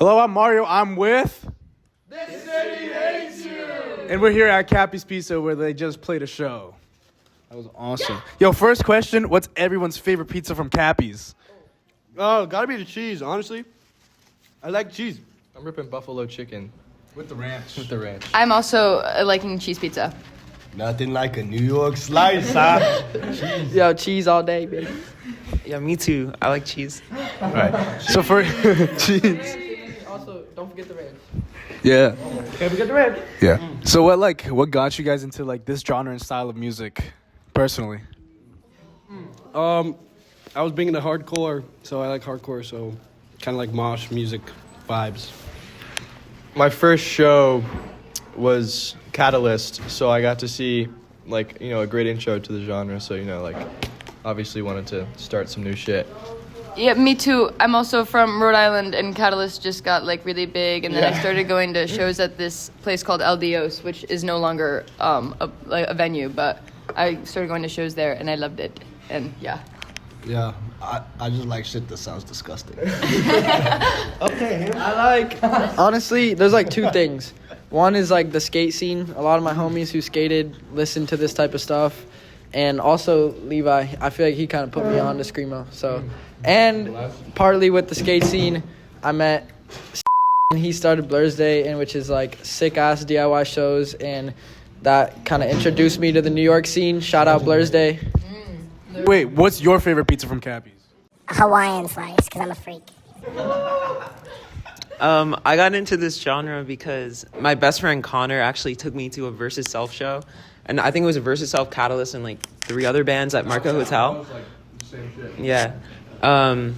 Hello, I'm Mario. I'm with Thiscityhatesyou! and we're here at Cappy's Pizza where they just played a show. That was awesome. Yo, first question, what's everyone's favorite pizza from Cappy's? Oh, gotta be the cheese, honestly. I like cheese. I'm ripping buffalo chicken With the ranch. with the ranch. I'm also liking cheese pizza. Nothing like a New York slice, huh? Yo, cheese all day, baby. Yeah, me too. I like cheese. All right. So for cheese. Also, don't forget the ranch. Yeah. Can't forget the ranch. Yeah. So what got you guys into like this genre and style of music personally? I was being into hardcore, so I like hardcore, so kind of like mosh music vibes. My first show was Catalyst, so I got to see a great intro to the genre. So obviously wanted to start some new shit. Yeah, me too. I'm also from Rhode Island, and Catalyst just got really big, and then I started going to shows at this place called El Dios, which is no longer a venue, but I started going to shows there, and I loved it, and yeah. Yeah, I just like shit that sounds disgusting. Honestly, there's two things. One is the skate scene. A lot of my homies who skated listen to this type of stuff. And also Levi, I feel like he kind of put me on to Screamo. So, and partly with the skate scene, I met and he started blursday, and which is sick ass DIY shows, and that kind of introduced me to the New York scene. Shout out blursday. Wait, what's your favorite pizza from Cappy's? Hawaiian slice, because I'm a freak. I got into this genre because my best friend Connor actually took me to a Versus Self show. And I think it was a Versus Self, Catalyst, and 3 other bands at Marco Hotel. Yeah. And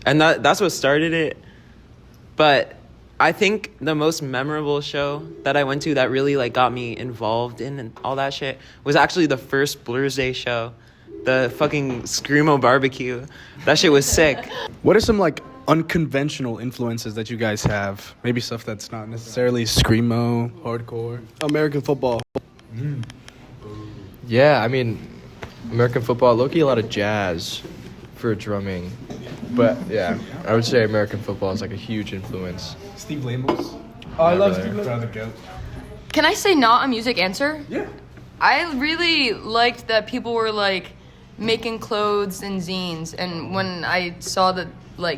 that's what started it. But I think the most memorable show that I went to that really got me involved in and all that shit was actually the first blursday show. The fucking Screamo barbecue. That shit was sick. What are some unconventional influences that you guys have? Maybe stuff that's not necessarily Screamo, hardcore. American football. Yeah, I mean, American football, low-key a lot of jazz for drumming. But yeah, I would say American football is a huge influence. Steve Lamos. Oh, I love Steve Lamos. Can I say not a music answer? Yeah. I really liked that people were making clothes and zines, and when I saw that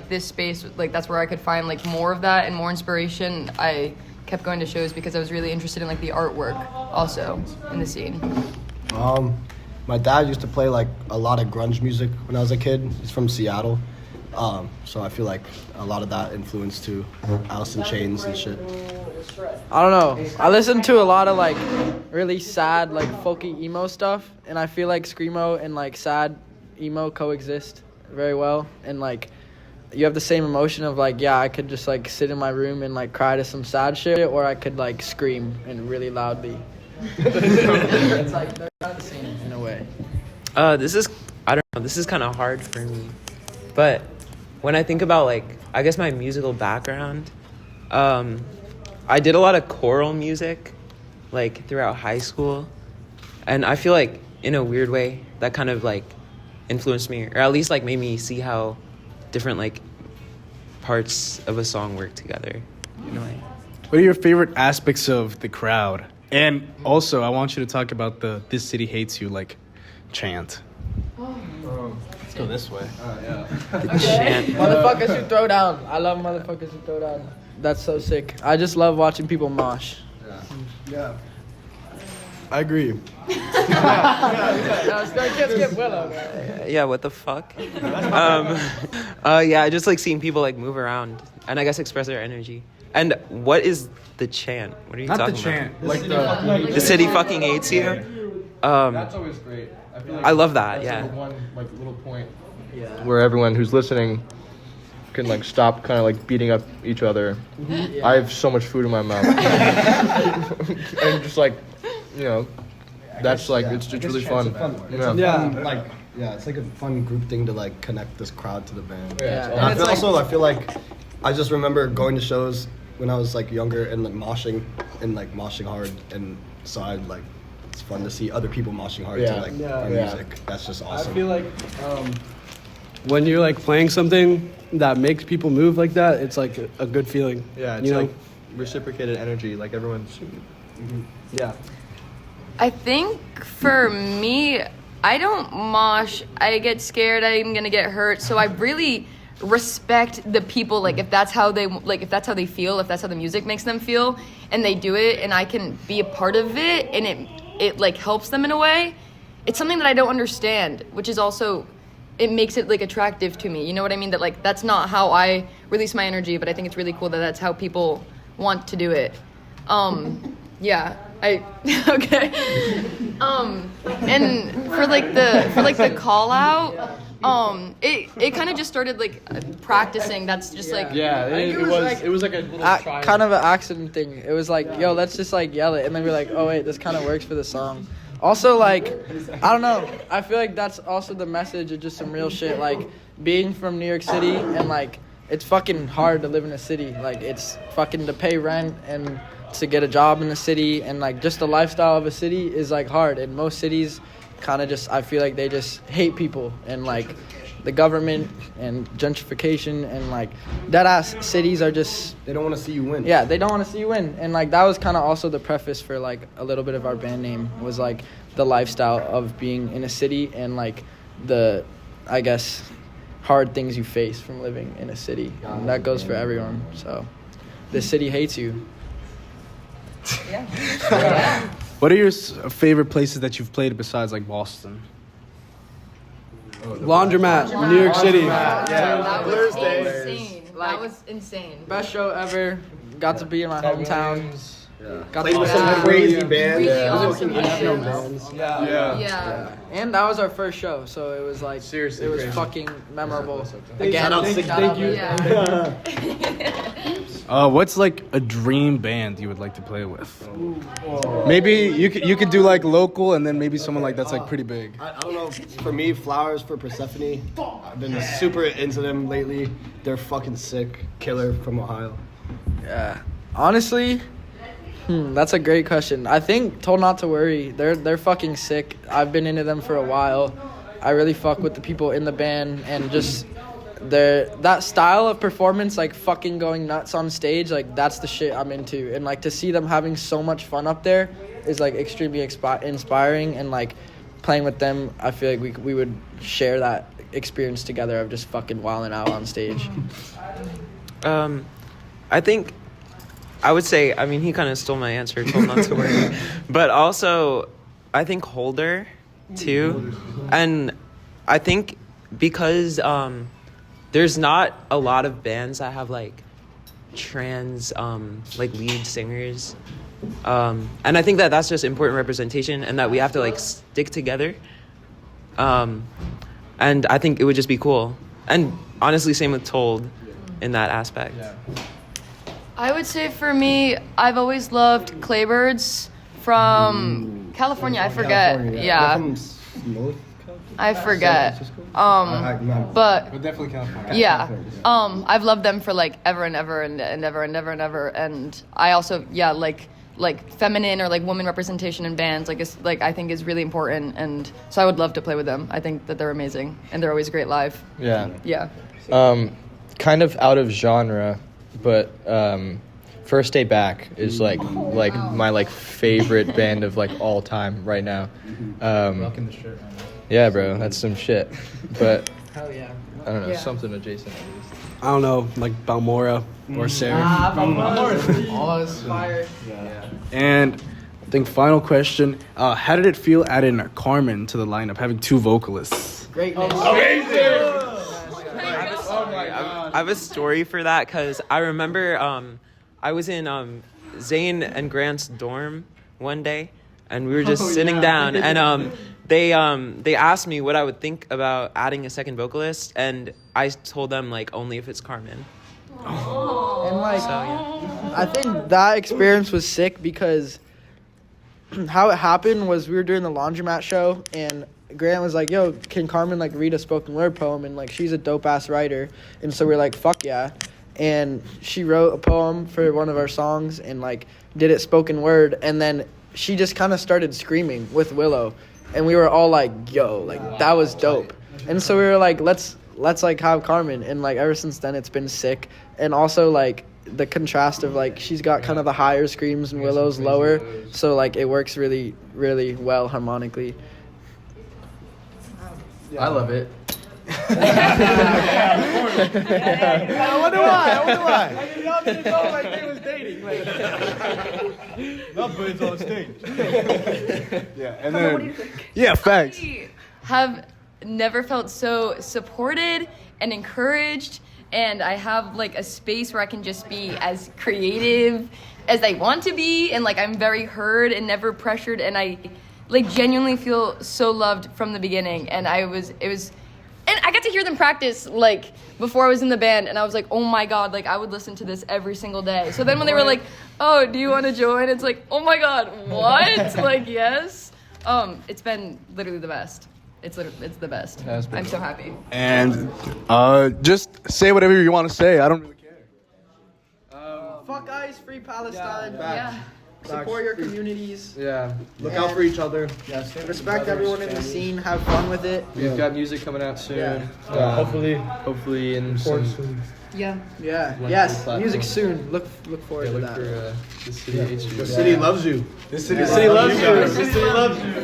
this space that's where I could find more of that and more inspiration, I kept going to shows because I was really interested in the artwork also in the scene. My dad used to play a lot of grunge music when I was a kid. He's from Seattle, so I feel a lot of that influence too. Alice in Chains and shit. I don't know. I listen to a lot of really sad folky emo stuff, and I feel Screamo and sad emo coexist very well, and you have the same emotion of I could just sit in my room and cry to some sad shit, or I could scream and really loudly. It's they're kind of the same in a way. This is kind of hard for me. But when I think about I guess my musical background, I did a lot of choral music throughout high school, and I feel in a weird way that kind of influenced me, or at least made me see how different parts of a song work together in a way. What are your favorite aspects of the crowd? And also, I want you to talk about the "This City Hates You" chant. Let's go this way. The chant. Motherfuckers who throw down. I love motherfuckers who throw down. That's so sick. I just love watching people mosh. Yeah. I agree. Yeah, what the fuck? Yeah, I just seeing people move around and I guess express their energy. And what is the chant? What are you talking about? The city fucking hates you. That's always great. I feel I love that. that's Yeah. one little point where everyone who's listening can stop kind of beating up each other. I have so much food in my mouth, and just that's it's really fun. Yeah, it's a fun group thing to connect this crowd to the band. Yeah. And I feel I just remember going to shows when I was younger and moshing and moshing hard, and so it's fun to see other people moshing hard to our music. That's just awesome. I feel when you're like playing something that makes people move like that, it's like a good feeling. Yeah, it's you know? like reciprocated energy. Like everyone's. Yeah. I think for me, I don't mosh. I get scared I'm gonna get hurt. So I really respect the people. Like if that's how they feel, if that's how the music makes them feel, and they do it, and I can be a part of it, and it like helps them in a way. It's something that I don't understand, which is also, it makes it like attractive to me. You know what I mean? That like that's not how I release my energy, but I think it's really cool that that's how people want to do it. Yeah. Okay. And for the call out, it kind of just started like practicing. That's just like It was like a little kind of an accident thing. It was like, yo, let's just like yell it, and then we're like, oh wait, this kind of works for the song. Also, like, I don't know. I feel like that's also the message of just some real shit. Like, being from New York City, and like, it's fucking hard to live in a city. Like, it's fucking to pay rent and to get a job in the city, and like, just the lifestyle of a city is like hard. And most cities kind of just, I feel like they just hate people, and like, the government and gentrification, and like dead ass cities are just, They don't want to see you win. yeah, they don't want to see you win. And like that was kind of also the preface for like a little bit of our band name, was like the lifestyle of being in a city, and like the, I guess, hard things you face from living in a city. And that goes for everyone. So the city hates you. What are your favorite places that you've played besides like Boston? Laundromat, New York City. that was blursday. insane. That was insane. Best show ever. Got to be in my hometown. Got Played to with be some crazy bands. Really Fucking awesome Asian bands. bands. Yeah. And that was our first show, so it was like, Seriously it was crazy. fucking memorable. Again, Shout out Sick, thank you. Yeah. What's like a dream band you would like to play with? Maybe you could do like local, and then maybe someone like that's like pretty big. I don't know. For me, Flowers for Persephone. I've been super into them lately. They're fucking sick. Killer from Ohio. Yeah. Honestly, that's a great question. I think Told Not to Worry, they're fucking sick. I've been into them for a while. I really fuck with the people in the band, and just that style of performance, like fucking going nuts on stage, like that's the shit I'm into. And like to see them having so much fun up there is like extremely inspiring, and like playing with them, I feel like we would share that experience together of just fucking wilding out on stage. I think I would say, I mean, he kind of stole my answer, Told Not to Worry. But also, I think Holder, too. And I think because there's not a lot of bands that have, like, trans, like, lead singers. And I think that that's just important representation, and that we have to, like, stick together. And I think it would just be cool. And honestly, same with Told in that aspect. I would say for me, I've always loved Claybirds from California. I forget. Yeah. I forget. But Definitely California. yeah. I've loved them for like ever and ever and ever and ever and ever. And I also like feminine or like woman representation in bands like I think is really important, and so I would love to play with them. I think that they're amazing, and they're always great live. Yeah. Yeah. Kind of out of genre, but First Day Back is like my like favorite band of like all time right now. Rocking the shirt. Yeah, bro, that's some shit. But Hell yeah. I don't know, Yeah. something adjacent at least. I don't know, like Balmora or Sarah. Fire. And I think final question: how did it feel adding Carmen to the lineup, having two vocalists? Greatness. I have a story for that, because I remember I was in Zane and Grant's dorm one day, and we were just sitting down, and they asked me what I would think about adding a second vocalist, and I told them like only if it's Carmen. And like, So yeah. I think that experience was sick, because how it happened was we were doing the Laundromat show, and Grant was like, yo, can Carmen like read a spoken word poem? And like, she's a dope ass writer. And so we're like, fuck yeah. And she wrote a poem for one of our songs and like did it spoken word. And then she just kind of started screaming with Willow. And we were all like, yo, like that was dope. And so we were like, let's let's like have Carmen. And like ever since then, it's been sick. And also like the contrast of like she's got kind of the higher screams and Willow's lower, so like it works really, really well harmonically. I love it. I wonder why. Not birds on stage. Yeah, and then facts. I have never felt so supported and encouraged, and I have like a space where I can just be as creative as I want to be, and like I'm very heard and never pressured, and I like genuinely feel so loved from the beginning. And and I got to hear them practice like before I was in the band, and I was like, oh my god, like I would listen to this every single day. So then when they were like, oh, do you want to join? It's like, oh my god, what? Like, yes. It's been literally the best. It's the best. I'm so happy. And just say whatever you want to say. I don't really care. Fuck ICE, free Palestine. Yeah. Support your communities. Yeah. Look out for each other. Respect everyone in the scene. Have fun with it. We've got music coming out soon. Yeah. Hopefully in some. Yeah. Yeah. One Yes. platform. Music soon. Look forward to Look that. for the city hates you. The city loves you.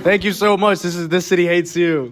Thank you so much. This is This City Hates You.